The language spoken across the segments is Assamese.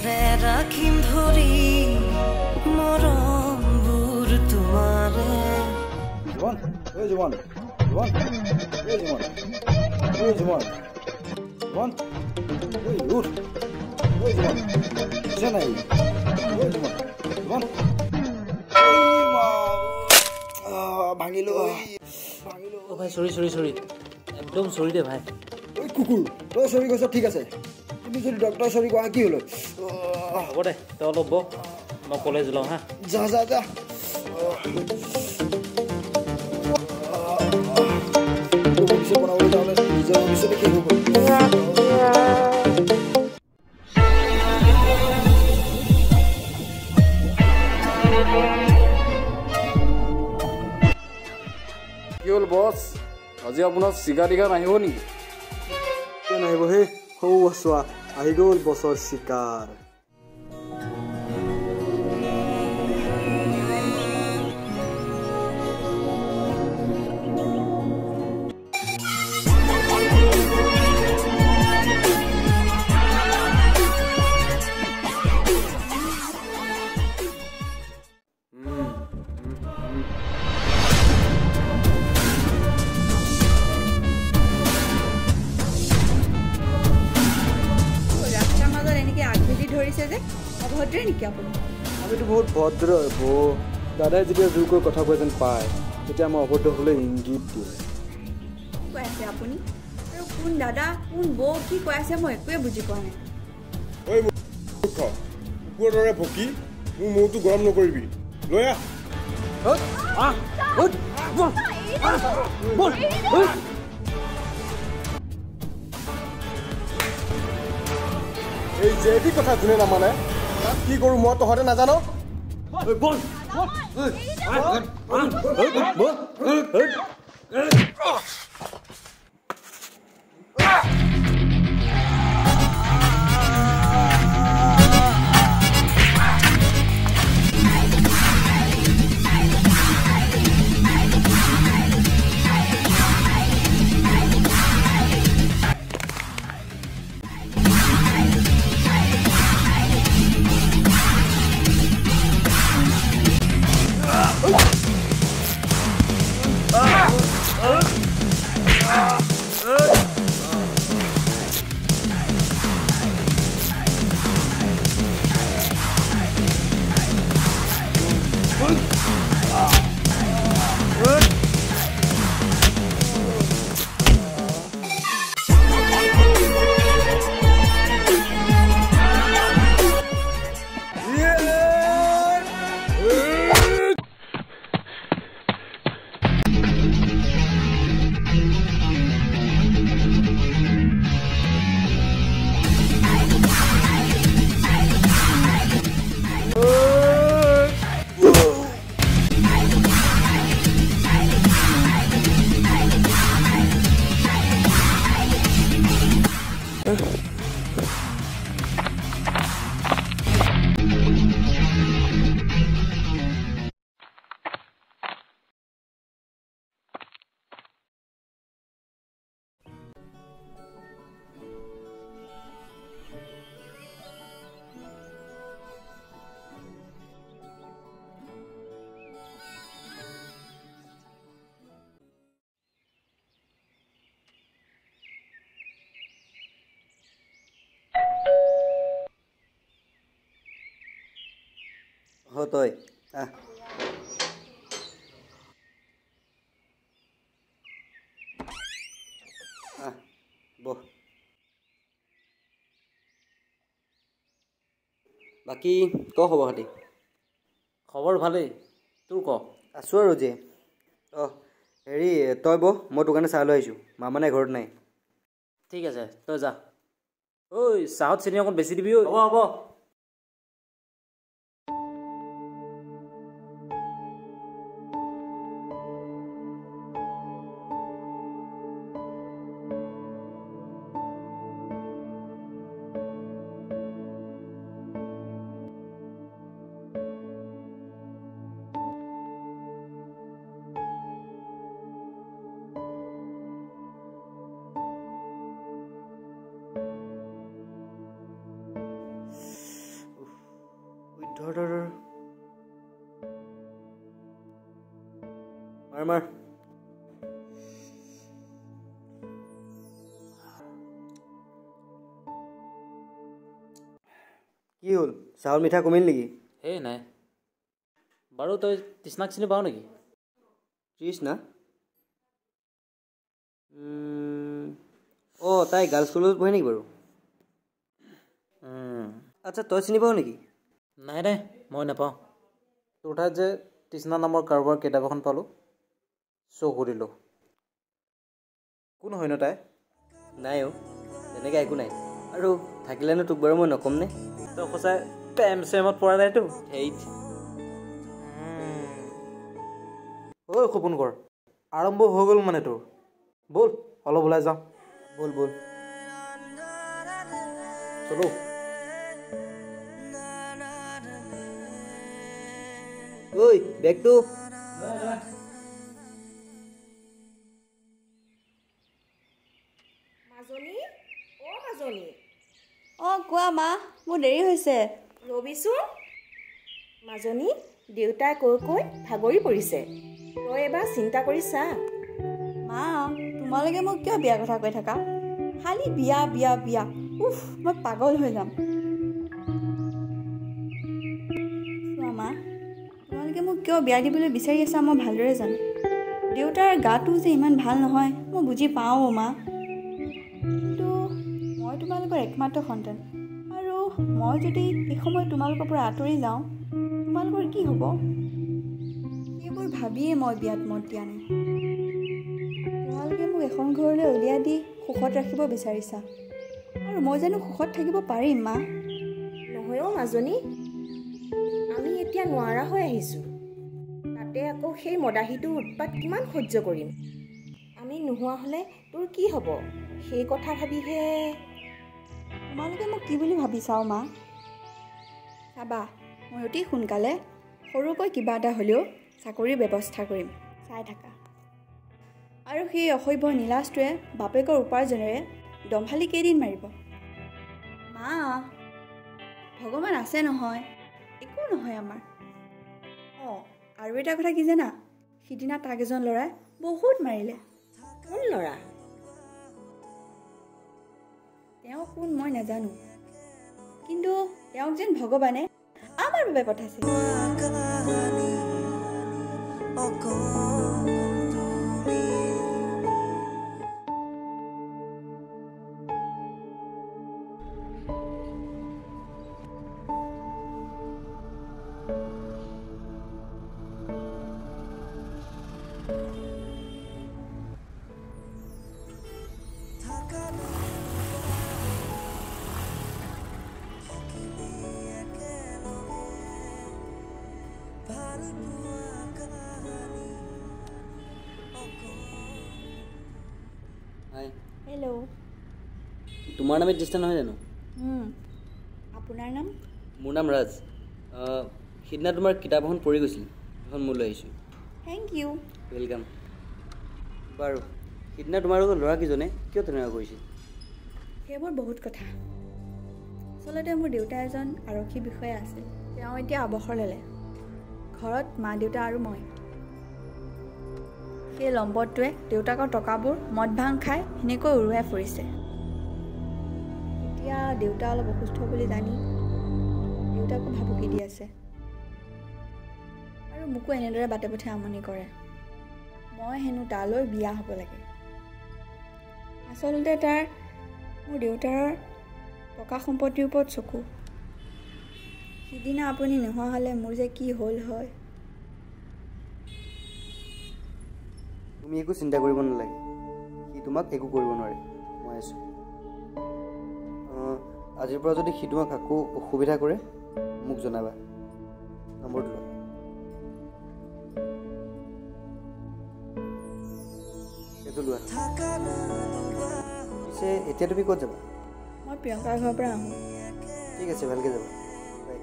মনৰে ৰাখিম ধৰি মৰমবোৰ তোমাৰে জীবন ঐ জীবন জীবন ঐ জীবন ঐ জীবন জীবন ঐ উঠ ঐ জীবন বুঝা নাই ঐ জীবন জীবন ভাঙিলো ভাঙিলো ও ভাই সরি একদম সরি দে ভাই ঐ কুকুৰ তই চৰি কৈছ ঠিক আছে তুমি যদি ডক্টৰ চৰি কোৱা কি হ'ল হ'ব দে তই অলপ বহ মই কলেজ যাওঁ হা যা যা যা ভৱিষ্যত বনাবলৈ যাওঁতে নিজৰ ভৱিষ্যতে শেষ হ'ব কি হ'ল বছ আজি আপোনাৰ চিগা টিগা নাহিব নেকি কিয় নাহিব হে সৌ চোৱা আহি গ'ল বছৰ চিকাৰ অভদ্ৰ নেকি আপুনি আমিতো বহুত ভদ্ৰ বৌ দাদাই যেতিয়া জোৰকৈ কথা কৈ যেন পায় তেতিয়া আমাৰ অভদ্ৰ হ'লে ইংগিত দিয়ে কৈ আছে আপুনি আৰু কোন দাদা কোন বৌ কি কৈ আছে মই একোৱে বুজি পোৱা নাই ঐ মূৰ্খ কুকুৰৰ দৰে ভকি মোৰ মূৰটো গৰম নকৰিবি লৈ এই জেদি কথা কোনে নামানে তাক কি কৰোঁ মই তহঁতে নাজানো তই বহ বাকী ক খবৰ খাতি খবৰ ভালেই তোৰ ক আছোঁ আৰু যে হেৰি তই বহ মই দোকানে চাহ লৈ আহিছোঁ মা মানে ঘৰত নাই ঠিক আছে তই যা ঐ চাহত চেনি অকণ বেছি দিবি ঐ হ'ব মাৰ কি হ'ল চাউল মিঠা কমিল নেকি এই নাই বাৰু তই তৃষ্ণাক চিনি পাৱ নেকি তৃষ্ণা অঁ তাই গাৰ্লছ স্কুলত পঢ়ে নেকি বাৰু আচ্ছা তই চিনি পাৱ নেকি নাই নাই মই নাপাওঁ তোৰ ঠাইত যে তৃষ্ণা নামৰ কাৰোবাৰ কিতাপ এখন পালোঁ চকু দিলোঁ কোন হয়নো তাই নাই অ' তেনেকৈ একো নাই আৰু থাকিলেনো তোক বাৰু মই নক'ম নে তই সঁচাই প্ৰেম চেমত পৰা নাইতো সেইত ঐ সপোন কৰ আৰম্ভ হৈ গ'ল মানে তোৰ ব'ল অলপ ওলাই যাওঁ ব'ল ব'ল চলো ঐ বেগটো মাজনী অ' মাজনী অঁ কোৱা মা মোৰ দেৰি হৈছে ৰবিচোন মাজনী দেউতাই কৈ কৈ ভাগৰি পৰিছে তই এবাৰ চিন্তা কৰি চা মা তোমালোকে মোক কিয় বিয়াৰ কথা কৈ থাকা খালি বিয়া বিয়া বিয়া উফ মই পাগল হৈ যাম চোৱা মা তোমালোকে মোক কিয় বিয়া দিবলৈ বিচাৰি আছা মই ভালদৰে জানো দেউতাৰ গাটো যে ইমান ভাল নহয় মই বুজি পাওঁ মা কিন্তু মই তোমালোকৰ একমাত্ৰ সন্তান আৰু মই যদি এই সময়ত তোমালোকৰ পৰা আঁতৰি যাওঁ তোমালোকৰ কি হ'ব সেইবোৰ ভাবিয়ে মই বিয়াত মত দিয়া নাই তোমালোকে মোক এখন ঘৰলৈ উলিয়াই দি সুখত ৰাখিব বিচাৰিছা আৰু মই জানো সুখত থাকিব পাৰিম মা নহয় অ' মাজনী আমি এতিয়া নোৱাৰা হৈ আহিছোঁ তাতে আকৌ সেই মদাহীটোৰ উৎপাত কিমান সহ্য কৰিম আমি নোহোৱা হ'লে তোৰ কি হ'ব সেই কথা ভাবিহে তোমালোকে মোক কি বুলি ভাবিছাও মা চাবা মই অতি সোনকালে সৰুকৈ কিবা এটা হ'লেও চাকৰিৰ ব্যৱস্থা কৰিম চাই থাকা আৰু সেই অসভ্য নীলাজটোৱে বাপেকৰ উপাৰ্জনেৰে দম্ভালি কেইদিন মাৰিব মা ভগৱান আছে নহয় একো নহয় আমাৰ অঁ আৰু এটা কথা কি জানা সিদিনা তাক এজন ল'ৰাই বহুত মাৰিলে কোন ল'ৰা তেওঁ কোন মই নাজানো কিন্তু তেওঁক যেন ভগৱানে আমাৰ বাবে পঠাইছিল হাই হেল্ল' তোমাৰ নামে তৃষ্ণা নহয় জানো আপোনাৰ নাম মোৰ নাম ৰাজ সিদিনা তোমাৰ কিতাপ এখন পঢ়ি গৈছিল এখন মই লৈ আহিছোঁ থেংক ইউ ৱেলকাম বাৰু সিদিনা তোমালোকৰ ল'ৰাকেইজনে কিয় তেনেকুৱা কৰিছিল সেইবোৰ বহুত কথা আচলতে মোৰ দেউতা এজন আৰক্ষী বিষয়া আছিল তেওঁ এতিয়া অৱসৰ ল'লে ঘৰত মা দেউতা আৰু মই সেই লম্পটটোৱে দেউতাকৰ টকাবোৰ মদ ভাং খাই সেনেকৈ উৰুৱাই ফুৰিছে এতিয়া দেউতা অলপ অসুস্থ বুলি জানি দেউতাকো ভাবুকি দি আছে আৰু মোকো এনেদৰে বাটে পথে আমনি কৰে মই হেনো তালৈ বিয়া হ'ব লাগে আচলতে তাৰ মোৰ দেউতাৰ টকা সম্পত্তিৰ ওপৰত চকু সিদিনা আপুনি নোহোৱা হ'লে মোৰ যে কি হ'ল হয় তুমি একো চিন্তা কৰিব নালাগে সি তোমাক একো কৰিব নোৱাৰে মই আছোঁ আজিৰ পৰা যদি সি তোমাক আকৌ অসুবিধা কৰে মোক জনাবা নম্বৰটো লোৱা এইটো লোৱা পিছে এতিয়া তুমি ক'ত যাবা মই প্ৰিয়ংকাৰ ঘৰৰ পৰা আহোঁ ঠিক আছে ভালকৈ যাবা বাই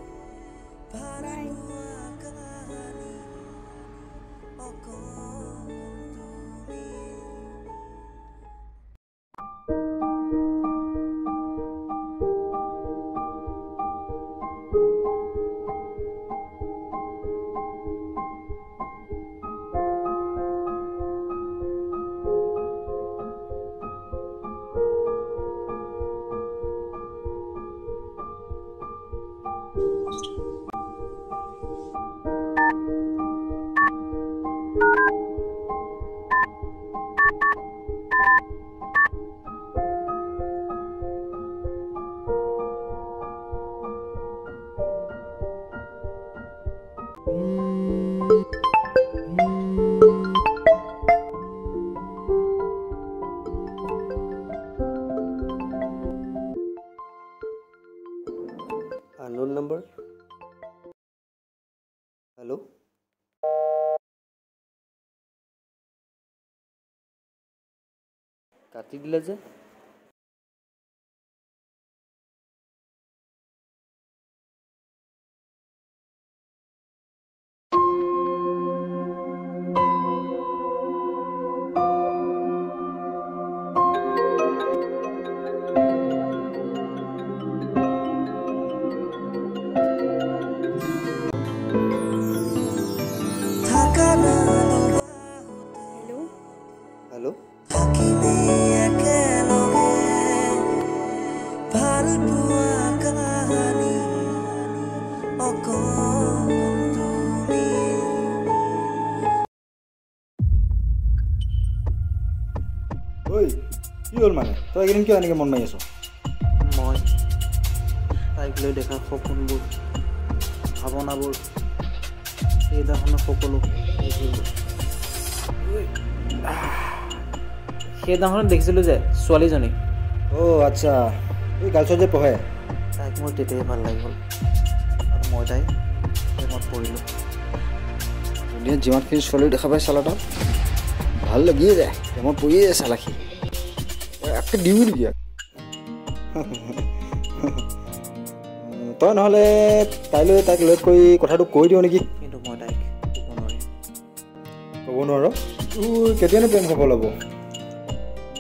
হেল্ল' কাটি দিলে যে হেল্ল' হেল্ল' ঐ কি হ'ল মানে তই এইকেইদিন কিয় এনেকৈ মন মাৰি আছ মই তাইক লৈ দেখা সপোনবোৰ ভাৱনাবোৰ সেইদিনাখনৰ সকলো সেইদিনাখনত দেখিছিলোঁ যে ছোৱালীজনী অ' আচ্ছা এই গাৰ্লছত যে পঢ়ে তাইক মোৰ তেতিয়াই ভাল লাগি গ'ল আৰু মই তাই প্ৰেমত পৰিলোঁ দুনিয়াত যিমানখিনি ছোৱালী দেখা পাই চালা তাত ভাল লাগিয়ে যায় প্ৰেমত পৰিয়ে যায় চালাখি একে দিওঁ নেকি তই নহ'লে তাইলৈ তাইক লগ কৰি কথাটো কৈ দিওঁ নেকি কিন্তু মই তাইক ক'ব নোৱাৰিম ক'ব নোৱাৰ তোৰ কেতিয়ানো প্ৰেম সফল হ'ব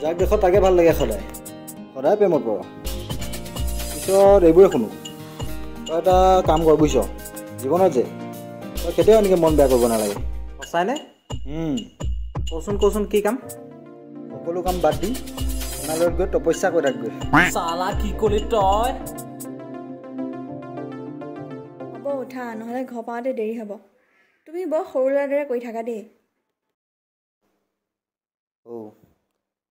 যাক দেখত তাকে ভাল লাগে সদায় সদায় প্ৰেমত পৰ পিছত এইবোৰে শুনো তই এটা কাম কৰ বুজিছ জীৱনত যে তই কেতিয়াও এনেকৈ মন বেয়া কৰিব নালাগে সঁচাইনে কচোন কি কাম সকলো কাম বাদ দি হিমালয়ত গৈ তপস্যা কৰি থাকগৈ চালা কি ক'লি তই হ'ব উঠা নহ'লে ঘৰ পাওঁতে দেৰি হ'ব তুমি বৰ সৰু ল'ৰাৰ দৰে কৰি থাকা দেই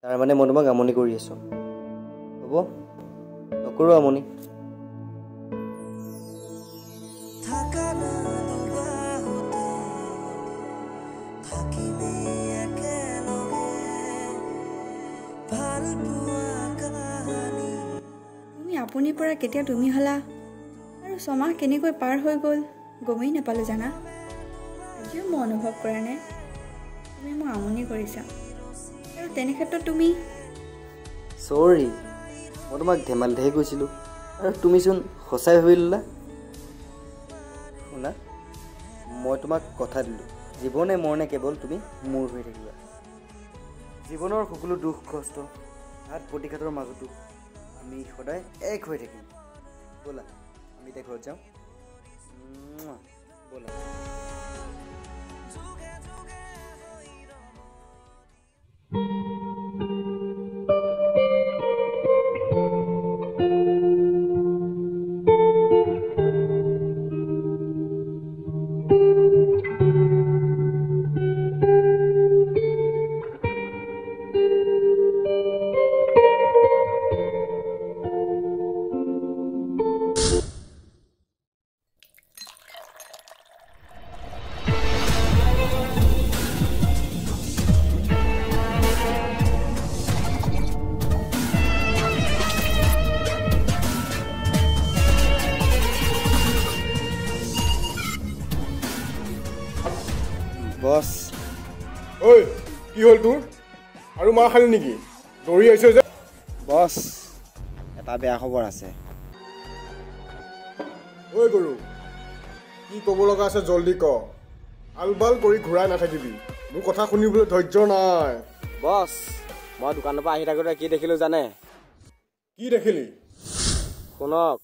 তাৰমানে মই তোমাক আমনি কৰি আছোঁ হ'ব নকৰোঁ আমনি তুমি আপুনিৰ পৰা কেতিয়া তুমি হ'লা আৰু ছমাহ কেনেকৈ পাৰ হৈ গ'ল গমেই নাপালোঁ জানা আজিও মই অনুভৱ কৰা নাই তুমি মোক আমনি কৰিছা আৰু তেনে ক্ষেত্ৰত তুমি চৰি মই তোমাক ধেমালিতেহে কৈছিলোঁ আৰু তুমিচোন সঁচাই ভাবি ল'লা শুনা মই তোমাক কথা দিলোঁ জীৱনে মৰণে কেৱল তুমি মোৰ হৈ থাকিবা জীৱনৰ সকলো দুখ কষ্ট ঘাত প্ৰতিঘাতৰ মাজতো আমি সদায় এক হৈ থাকিম ব'লা আমি এতিয়া ঘৰত যাওঁ ব'লা বছ ঐ কি হ'ল তোৰ আৰু মাৰ খালি নেকি দৌৰি আহিছ যে বছ এটা বেয়া খবৰ আছে ঐ গৰু কি ক'ব লগা আছে জল্দি ক আলবাল কৰি ঘূৰাই নাথাকিবি মোৰ কথা শুনিবলৈ ধৈৰ্য নাই বছ মই দোকানৰ পৰা আহি থাকোঁতে কি দেখিলোঁ জানে কি দেখিলি শুনক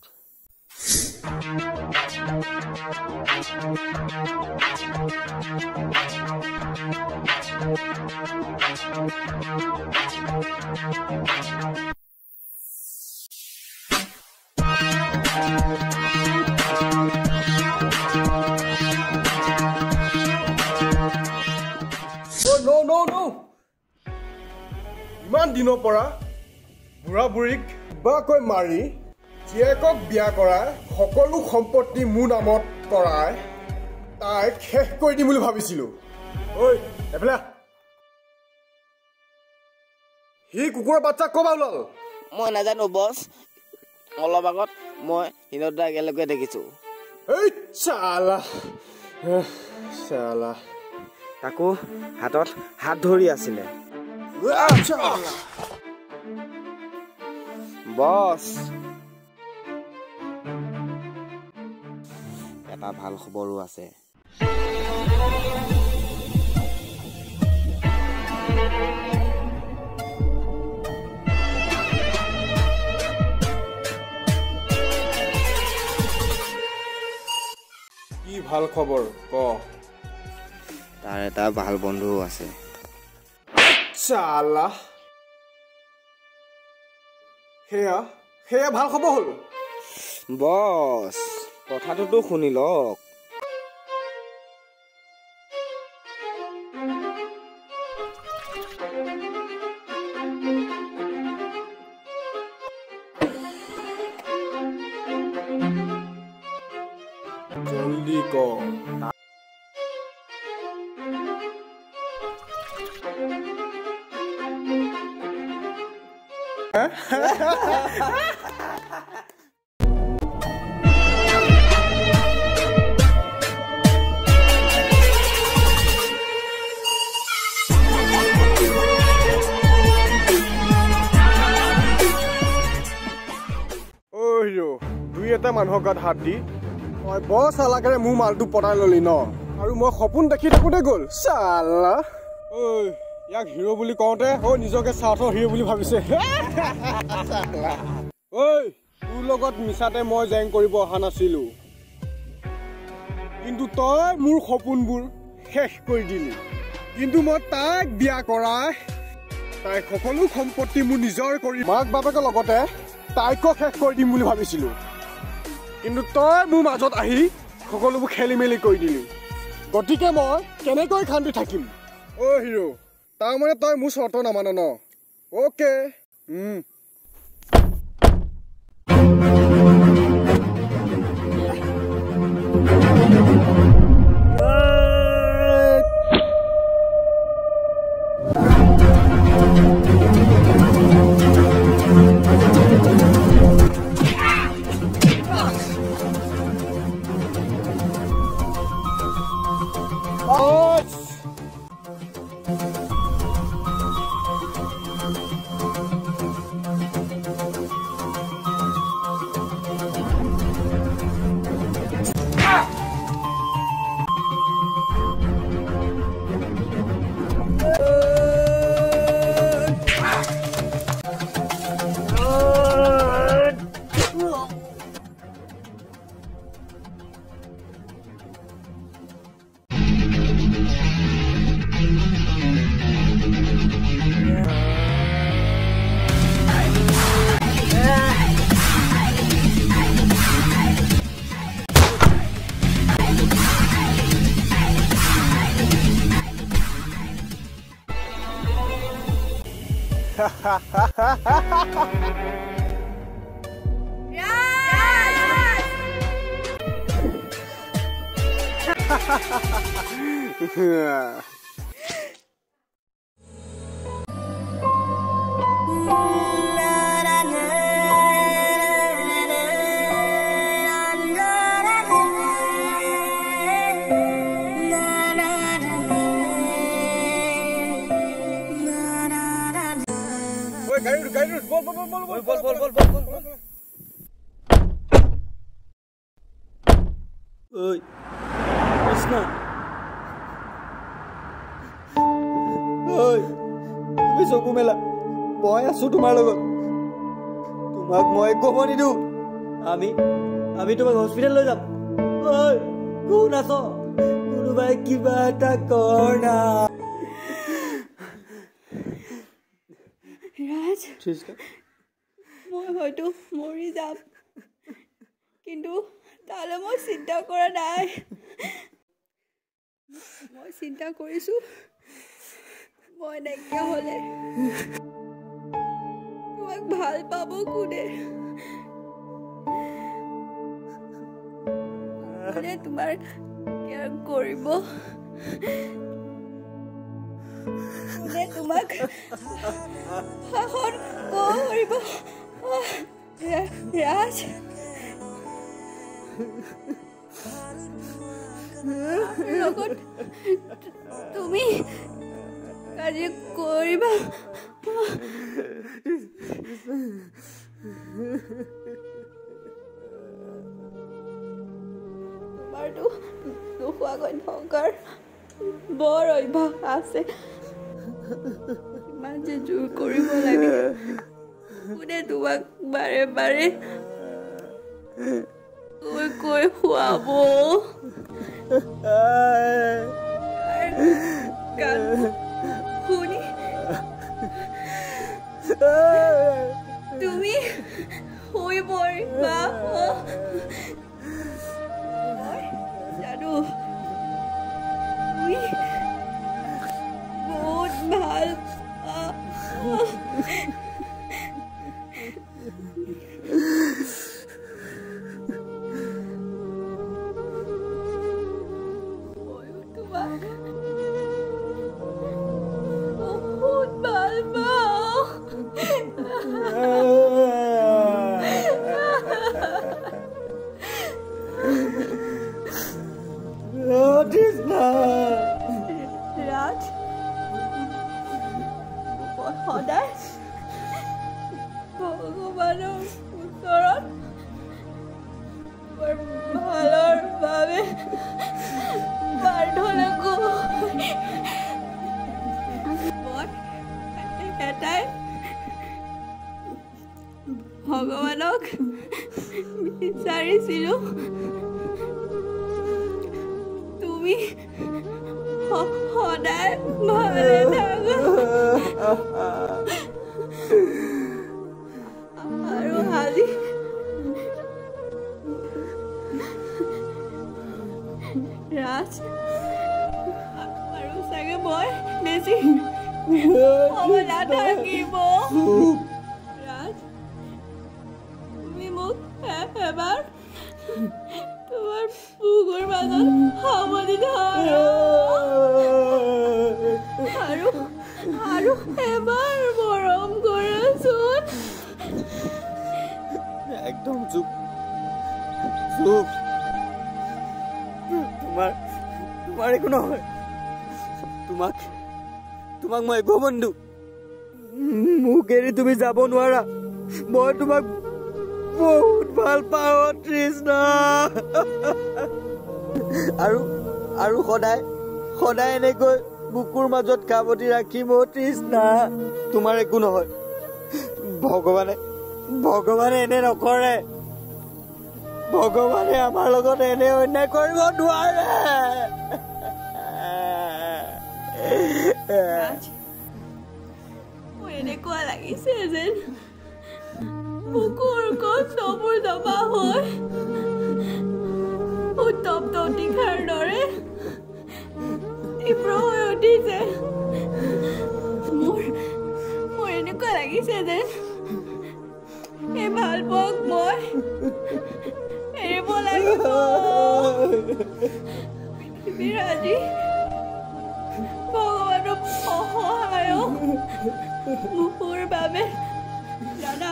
ইমান দিনৰ পৰা বুঢ়া বুঢ়ীক কিবাকৈ মাৰি জীয়েকক বিয়া কৰাই সকলো সম্পত্তি মোৰ নামত কৰাই তাইক শেষ কৰি দিম বুলি ভাবিছিলোঁ ঐ এফালে সি কুকুৰৰ বাচ্চাক ক'বা ওলাল মই নাজানো বছ অলপ আগত মই হিনদা একেলগে দেখিছোঁ এই চালা চালা তাকো হাতত হাত ধৰি আছিলে বছ এটা ভাল খবৰো আছে কি ভাল খবৰ ক তাৰ এটা ভাল বন্ধুও আছে চালা সেয়া ভাল খবৰ হ'ল বছ কথাটোতো শুনি লওক জলদি ক দুই এটা মানুহৰ গাত হাত দি তই বৰ চালাকেৰে মোৰ মালটো পতাই ললি ন আৰু মই সপোন দেখি থাকোঁতে গ'ল চালা ঐ ইয়াক হিৰো বুলি কওঁতে নিজকে স্বাৰ্থৰ হিৰো বুলি ভাবিছে ঐ তোৰ লগত মিছাতে মই জেং কৰিব অহা নাছিলো কিন্তু তই মোৰ সপোনবোৰ শেষ কৰি দিলি কিন্তু মই তাইক বিয়া কৰাই তাইক সকলো সম্পত্তি মোৰ নিজৰ কৰি মাক বাপেকৰ লগতে তাইকো শেষ কৰি দিম বুলি ভাবিছিলো কিন্তু তই মোৰ মাজত আহি সকলোবোৰ খেলি মেলি কৰি দিলি গতিকে মই কেনেকৈ শান্তি থাকিম হিৰো তাৰমানে তই মোৰ চৰ্ত নামান ন অ'কে তুমি চকু মেলা মই আছো তোমাৰ লগত তোমাক মই ক'ব নিদিওঁ আমি তোমাক হস্পিটেল লৈ যাম কোন আছ কোনোবাই কিবা এটা কৰ না ৰাজ মই হয়তো মৰি যাম কিন্তু তালৈ মই চিন্তা কৰা নাই মই চিন্তা কৰিছোঁ মই নাইকিয়া হ'লে তোমাক ভাল পাব কোনে কোনে তোমাৰ কেয়াৰ কৰিব কোনে তোমাক শাসন কৰিব ৰাজ লগত তুমি কাজিয়া কৰিবা তোমাৰতো নোখোৱাকৈ থকাৰ বৰ অভ্যাস আছে ইমান যে জোৰ কৰিব লাগে কোনে তোমাক বাৰে বাৰে কৈ খুৱাব গান শুনি তুমি শুই পৰিবা জানো তুমি বহুত ভাল বহুত ভাল পাওঁ ৰাজ সদায় ভগৱানৰ ওচৰত ভালৰ বাবে প্ৰাৰ্থনা কৰোঁ মই এটাই ভগৱানক বিচাৰিছিলোঁ তুমি সদায় ভালে থাকা আৰু আজি ৰাজ আৰু চাগে মই বেছি নাথাকিব ৰাজ তুমি মোক এবাৰ তোমাৰ বুকুৰ মাজত সাৱধি ধৰা আৰু এবাৰ মৰম কৰাচোন একদম চুপ চুপ তোমাৰ একো নহয় তোমাক মই একো বন্ধু মোক এৰি তুমি যাব নোৱাৰা মই তোমাক বহুত ভাল পাওঁ তৃষ্ণা আৰু সদায় এনেকৈ বুকুৰ মাজত কাবতি ৰাখিম তৃষ্ণা তোমাৰ একো নহয় ভগৱানে এনে নকৰে ভগৱানে আমাৰ লগত এনে অন্যায় কৰিব নোৱাৰে মোৰ এনেকুৱা লাগিছে যেন বুকুৰ কষ্টবোৰ জমা হৈ উত্তপ্ত অতিশাৰ দৰে তীব্ৰ হৈ উঠিছে মোৰ এনেকুৱা লাগিছে যেন এই ভাল পোৱাক মই এৰিব লাগিব পৃথিৱীৰ আজি ভগৱানৰ অসহায়ক মোৰ বাবে জানা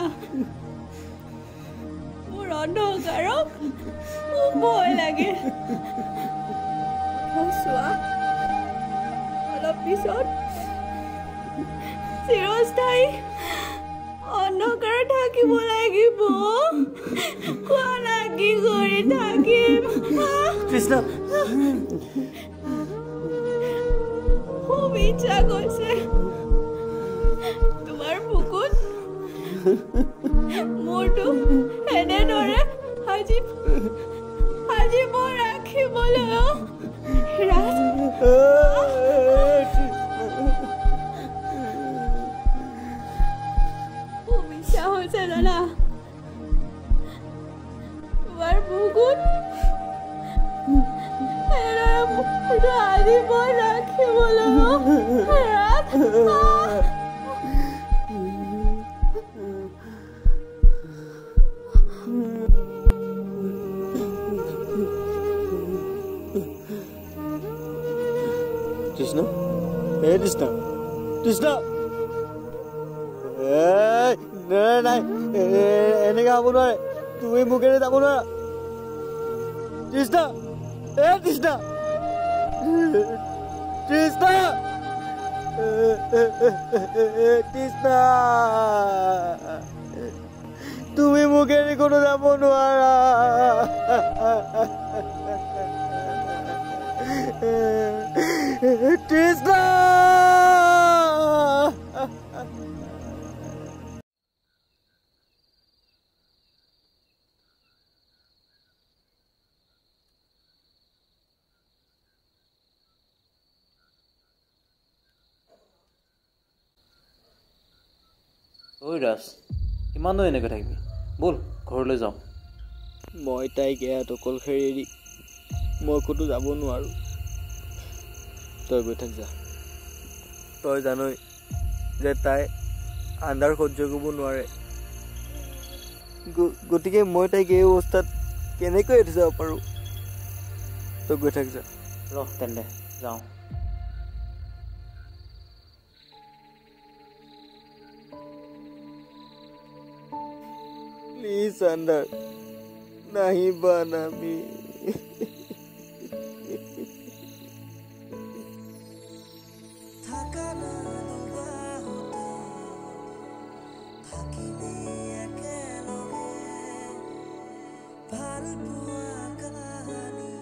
মোৰ অন্ধকাৰক মোৰ ভয় লাগে চোৱা অলপ পিছত চিৰস্থায়ী অন্ধকাৰত থাকিব লাগিব কোৱা না কি কৰি থাকিম তৃষ্ণা খুব ইচ্ছা গৈছে তোমাৰ বুকুত মোৰটো এনেদৰে আজি মই ৰাখিবলৈ ৰাজ খুব ইচ্ছা হৈছে জানা তোমাৰ বুকুত আজি মই ৰাখিবলৈ ৰাজ তৃষ্ণা তৃষ্ণা নাই এনেকে হ'ব নোৱাৰে তুমি মোক এৰি যাব নোৱাৰা তৃষ্ণা তৃষ্ণা তৃষ্ণা তৃষ্ণা তুমি মোক এৰি কোনো যাব নোৱাৰা তৃষ্ণা ঐ ৰাজ কিমানো এনেকৈ থাকিবি ব'ল ঘৰলৈ যাওঁ মই তাইক ইয়াত অকলশৰে এৰি মই ক'তো যাব নোৱাৰোঁ তই গৈ থাক যা তই জানই যে তাই আন্ধাৰ সহ্য কৰিব নোৱাৰে গতিকে মই তাইক এই অৱস্থাত কেনেকৈ এৰি যাব পাৰোঁ তই গৈ থাক যা ৰহ তেন্তে যাওঁ প্লিজ আন্ধাৰ নাহিবা নামি থাকা না দুবাহতে থাকিবি একেলগে ভাল পোৱা কাহানী